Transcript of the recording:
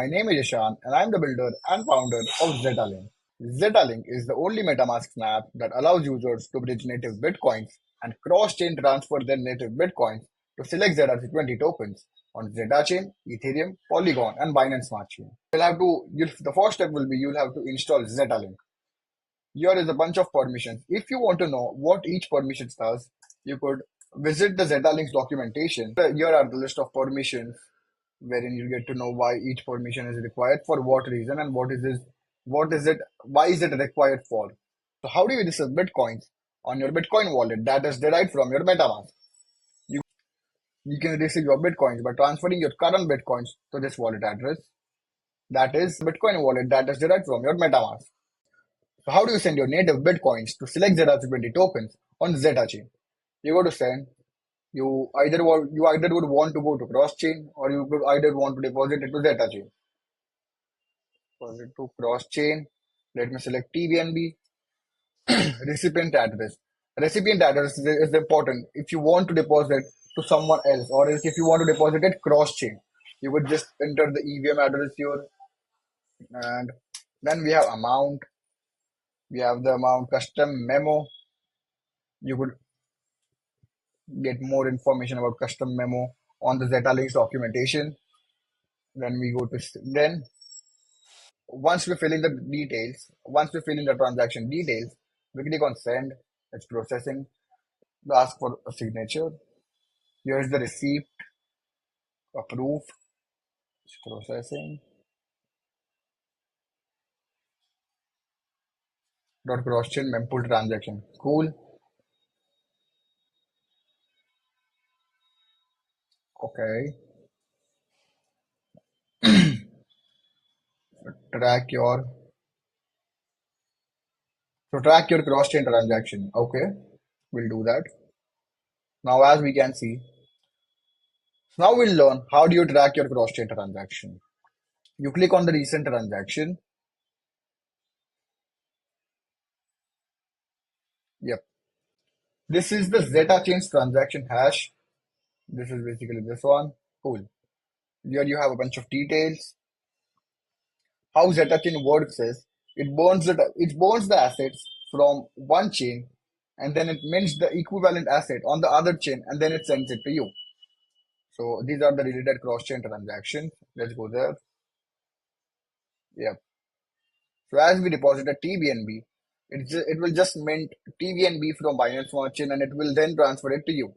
My name is Ishan, and I'm the builder and founder of ZetaLink. ZetaLink is the only MetaMask snap that allows users to bridge native Bitcoins and cross-chain transfer their native Bitcoins to select ZRC20 tokens on ZetaChain, Ethereum, Polygon, and Binance Smart Chain. The first step will be you'll have to install ZetaLink. Here is a bunch of permissions. If you want to know what each permission does, you could visit the ZetaLink's documentation. Here are the list of permissions wherein you get to know why each permission is required, for what reason, and why is it required for. So how do you receive bitcoins on your Bitcoin wallet that is derived from your MetaMask? You, you can receive your bitcoins by transferring your current bitcoins to this wallet address. That is Bitcoin wallet that is derived from your MetaMask. So how do you send your native bitcoins to select ZRC20 tokens on ZetaChain? You go to send. You either would want to go to cross chain, or you could either want to deposit it to ZetaChain. Deposit to cross chain. Let me select TBNB. Recipient address. Recipient address is important if you want to deposit to someone else, or else if you want to deposit it cross chain. You would just enter the EVM address here, and then we have amount. We have the amount custom memo. You could get more information about custom memo on the ZetaLinks documentation. Then we go to then once we fill in the transaction details, we click on send. It's processing. We ask for a signature. Here is the receipt, approve, it's processing. Dot cross chain mempool transaction. Cool. Okay. Track your track your cross chain transaction. Okay, we'll do that. Now as we can see, now we'll learn how do you track your cross chain transaction. You click on the recent transaction. Yep. This is the ZetaChain's transaction hash. This is basically this one. Cool. Here you have a bunch of details. How ZetaChain works is it burns the assets from one chain, and then it mints the equivalent asset on the other chain, and then it sends it to you. So these are the related cross-chain transactions. Let's go there. Yep. So as we deposit a TBNB, it will just mint TBNB from Binance Smart Chain, and it will then transfer it to you.